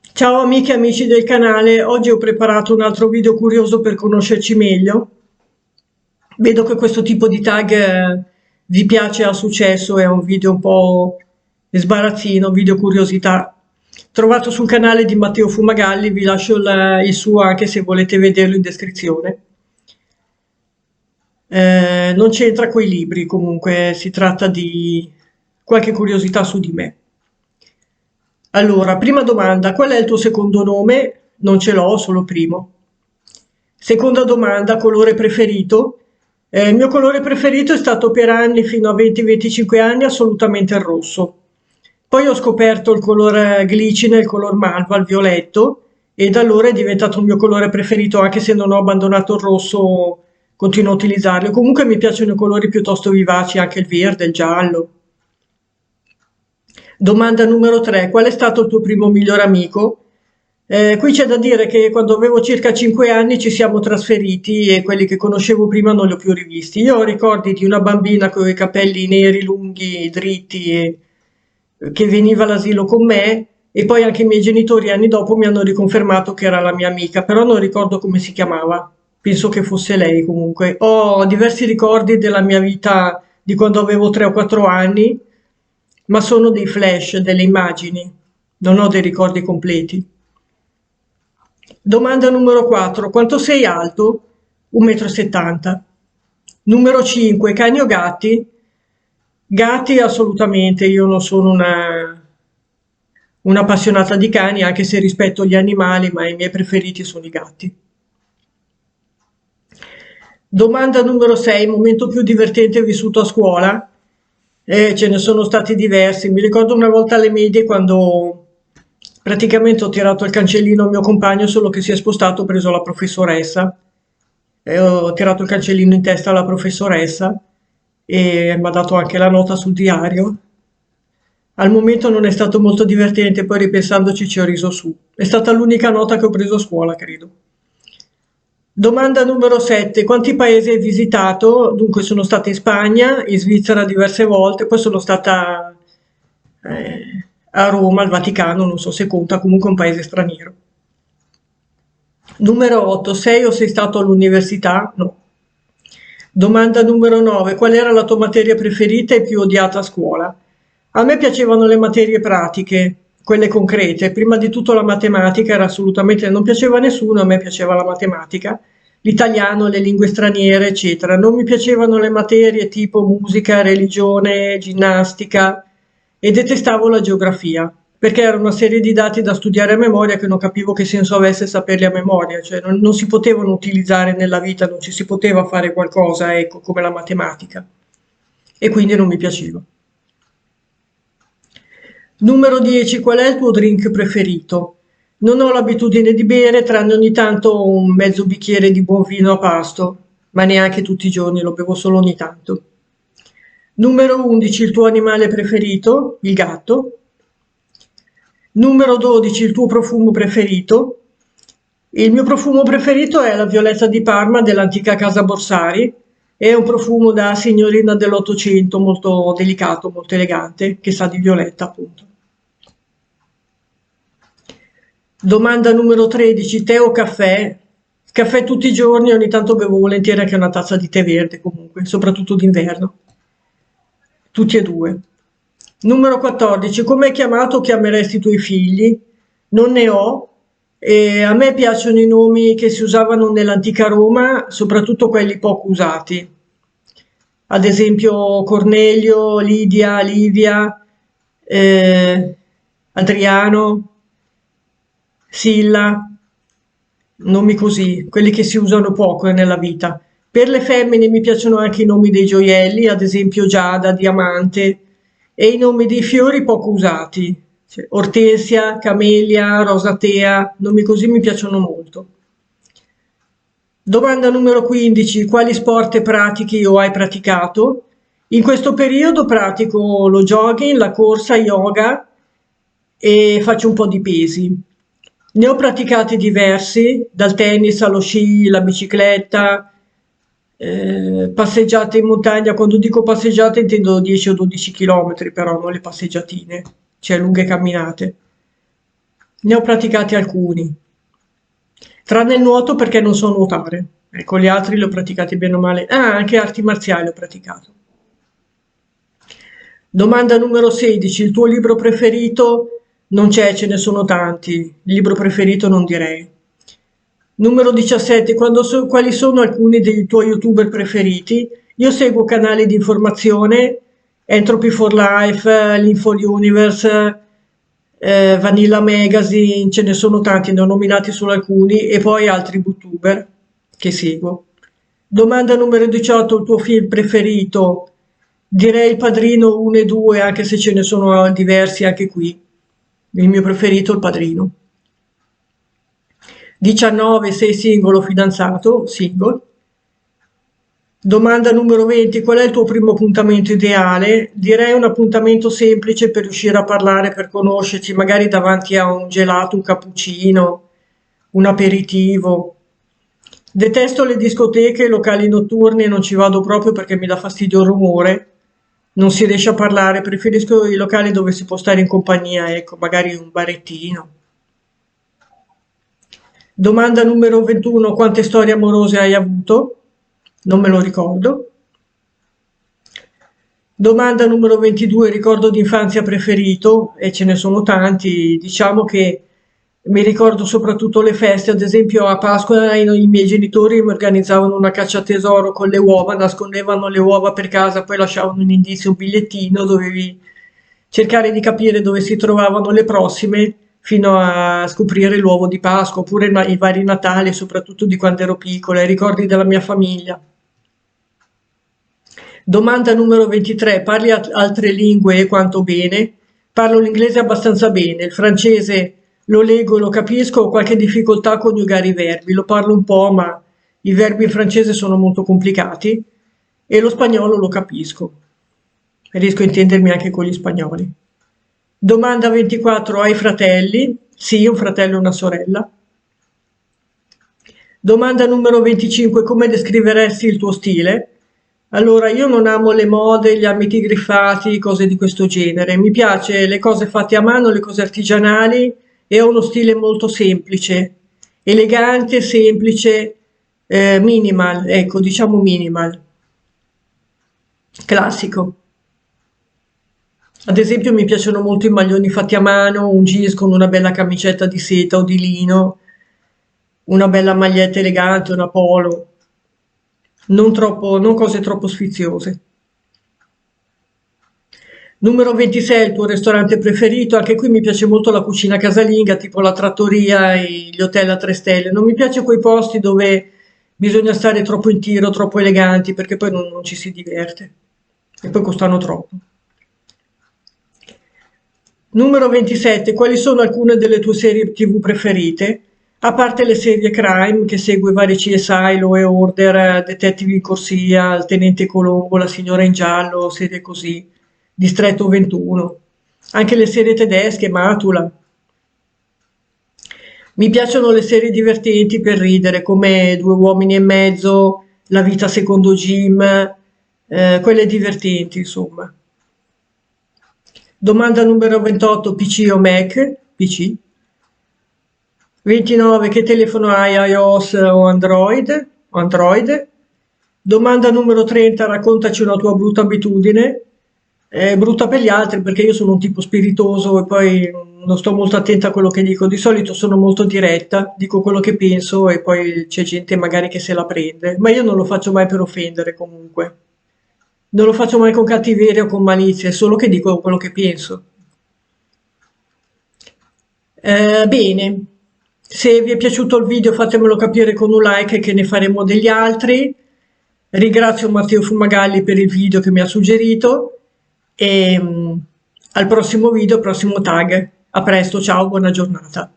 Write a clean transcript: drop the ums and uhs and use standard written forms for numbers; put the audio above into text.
Ciao amiche e amici del canale, oggi ho preparato un altro video curioso per conoscerci meglio. Vedo che questo tipo di tag vi piace, ha successo, è un video un po' sbarazzino, video curiosità. Trovato sul canale di Matteo Fumagalli, vi lascio il suo anche se volete vederlo in descrizione. Non c'entra coi libri, comunque si tratta di qualche curiosità su di me. Allora, prima domanda, qual è il tuo secondo nome? Non ce l'ho, solo primo. Seconda domanda, colore preferito? Il mio colore preferito è stato per anni, fino a 20-25 anni, assolutamente il rosso. Poi ho scoperto il colore glicine, il color malva, il violetto, e da allora è diventato il mio colore preferito, anche se non ho abbandonato il rosso, continuo a utilizzarlo. Comunque mi piacciono i colori piuttosto vivaci, anche il verde, il giallo. Domanda numero 3. Qual è stato il tuo primo migliore amico? Qui c'è da dire che quando avevo circa 5 anni ci siamo trasferiti e quelli che conoscevo prima non li ho più rivisti. Io ho ricordi di una bambina con i capelli neri, lunghi, dritti, che veniva all'asilo con me e poi anche i miei genitori anni dopo mi hanno riconfermato che era la mia amica, però non ricordo come si chiamava. Penso che fosse lei comunque. Ho diversi ricordi della mia vita di quando avevo 3 o 4 anni, ma sono dei flash, delle immagini, non ho dei ricordi completi. Domanda numero 4. Quanto sei alto? 1,70 m. Numero 5. Cani o gatti? Gatti assolutamente, io non sono un'appassionata di cani, anche se rispetto gli animali, ma i miei preferiti sono i gatti. Domanda numero 6. Momento più divertente vissuto a scuola? Ce ne sono stati diversi. Mi ricordo una volta alle medie quando praticamente ho tirato il cancellino al mio compagno, solo che si è spostato, ho preso la professoressa e ho tirato il cancellino in testa alla professoressa e mi ha dato anche la nota sul diario. Al momento non è stato molto divertente, poi ripensandoci ci ho riso su. È stata l'unica nota che ho preso a scuola, credo. Domanda numero 7. Quanti paesi hai visitato? Dunque sono stata in Spagna, in Svizzera diverse volte, poi sono stata a Roma, al Vaticano, non so se conta, comunque un paese straniero. Numero 8. Sei o sei stato all'università? No. Domanda numero 9. Qual era la tua materia preferita e più odiata a scuola? A me piacevano le materie pratiche, quelle concrete. Prima di tutto la matematica era assolutamente, non piaceva a nessuno, a me piaceva la matematica, l'italiano, le lingue straniere, eccetera. Non mi piacevano le materie tipo musica, religione, ginnastica e detestavo la geografia, perché era una serie di dati da studiare a memoria che non capivo che senso avesse saperli a memoria, cioè non si potevano utilizzare nella vita, non ci si poteva fare qualcosa, ecco, come la matematica. E quindi non mi piaceva. Numero 10. Qual è il tuo drink preferito? Non ho l'abitudine di bere, tranne ogni tanto un mezzo bicchiere di buon vino a pasto, ma neanche tutti i giorni, lo bevo solo ogni tanto. Numero 11. Il tuo animale preferito? Il gatto. Numero 12. Il tuo profumo preferito? Il mio profumo preferito è la violetta di Parma dell'antica casa Borsari. È un profumo da signorina dell'Ottocento, molto delicato, molto elegante, che sa di violetta, appunto. Domanda numero 13, tè o caffè? Caffè tutti i giorni, ogni tanto bevo volentieri anche una tazza di tè verde comunque, soprattutto d'inverno. Tutti e due. Numero 14, come hai chiamato o chiameresti i tuoi figli? Non ne ho. E a me piacciono i nomi che si usavano nell'antica Roma, soprattutto quelli poco usati. Ad esempio Cornelio, Lidia, Livia, eh, Adriano, Silla, nomi così, quelli che si usano poco nella vita. Per le femmine mi piacciono anche i nomi dei gioielli, ad esempio Giada, Diamante, e i nomi dei fiori poco usati, cioè Ortensia, Camelia, Rosatea, nomi così mi piacciono molto. Domanda numero 15. Quali sport pratichi o hai praticato? In questo periodo pratico lo jogging, la corsa, yoga e faccio un po' di pesi. Ne ho praticati diversi, dal tennis allo sci, la bicicletta, passeggiate in montagna. Quando dico passeggiate intendo 10 o 12 km, però non le passeggiatine, cioè lunghe camminate. Ne ho praticati alcuni, tranne il nuoto perché non so nuotare. Ecco, gli altri li ho praticati bene o male. Ah, anche arti marziali ho praticato. Domanda numero 16, il tuo libro preferito? Non c'è, ce ne sono tanti. Il libro preferito non direi. Numero 17, quali sono alcuni dei tuoi YouTuber preferiti? Io seguo canali di informazione, Entropy for Life, l'Info Universe, Vanilla Magazine, ce ne sono tanti, ne ho nominati solo alcuni, e poi altri booktuber che seguo. Domanda numero 18, il tuo film preferito? Direi Il Padrino 1 e 2, anche se ce ne sono diversi anche qui. Il mio preferito è Il Padrino. 19, sei singolo o fidanzato? Single. Domanda numero 20, qual è il tuo primo appuntamento ideale? Direi un appuntamento semplice per riuscire a parlare, per conoscerci, magari davanti a un gelato, un cappuccino, un aperitivo. Detesto le discoteche, i locali notturni, non ci vado proprio perché mi dà fastidio il rumore. Non si riesce a parlare, preferisco i locali dove si può stare in compagnia, ecco, magari un barettino. Domanda numero 21, quante storie amorose hai avuto? Non me lo ricordo. Domanda numero 22, ricordo d'infanzia preferito, e ce ne sono tanti. Diciamo che mi ricordo soprattutto le feste, ad esempio a Pasqua i miei genitori mi organizzavano una caccia a tesoro con le uova, nascondevano le uova per casa, poi lasciavano un indizio, un bigliettino, dovevi cercare di capire dove si trovavano le prossime fino a scoprire l'uovo di Pasqua, oppure i vari Natali, soprattutto di quando ero piccola, i ricordi della mia famiglia. Domanda numero 23, parli altre lingue e quanto bene? Parlo l'inglese abbastanza bene, il francese lo leggo e lo capisco, ho qualche difficoltà a coniugare i verbi, lo parlo un po', ma i verbi in francese sono molto complicati e lo spagnolo lo capisco, riesco a intendermi anche con gli spagnoli. Domanda 24, hai fratelli? Sì, un fratello e una sorella. Domanda numero 25, come descriveresti il tuo stile? Allora, io non amo le mode, gli abiti griffati, cose di questo genere. Mi piace le cose fatte a mano, le cose artigianali e ho uno stile molto semplice, elegante, semplice, minimal, ecco, diciamo minimal, classico. Ad esempio mi piacciono molto i maglioni fatti a mano, un jeans con una bella camicetta di seta o di lino, una bella maglietta elegante, una polo, non troppo, non cose troppo sfiziose. Numero 26, il tuo ristorante preferito? Anche qui mi piace molto la cucina casalinga, tipo la trattoria e gli hotel a 3 stelle. Non mi piace quei posti dove bisogna stare troppo in tiro, troppo eleganti, perché poi non ci si diverte. E poi costano troppo. Numero 27, quali sono alcune delle tue serie TV preferite? A parte le serie crime che segue vari CSI, Law e Order, Detective in corsia, il Tenente Colombo, La signora in giallo, serie così, Distretto 21. Anche le serie tedesche, Matula. Mi piacciono le serie divertenti per ridere, come Due uomini e mezzo, La vita secondo Jim, quelle divertenti, insomma. Domanda numero 28, PC o Mac? PC. 29, che telefono hai, iOS o Android? Android. Domanda numero 30, raccontaci una tua brutta abitudine. È brutta per gli altri perché io sono un tipo spiritoso e poi non sto molto attenta a quello che dico. Di solito sono molto diretta, dico quello che penso e poi c'è gente magari che se la prende, ma io non lo faccio mai per offendere comunque. Non lo faccio mai con cattiveria o con malizia, è solo che dico quello che penso. Bene, se vi è piaciuto il video fatemelo capire con un like che ne faremo degli altri. Ringrazio Matteo Fumagalli per il video che mi ha suggerito e al prossimo video, prossimo tag. A presto, ciao, buona giornata.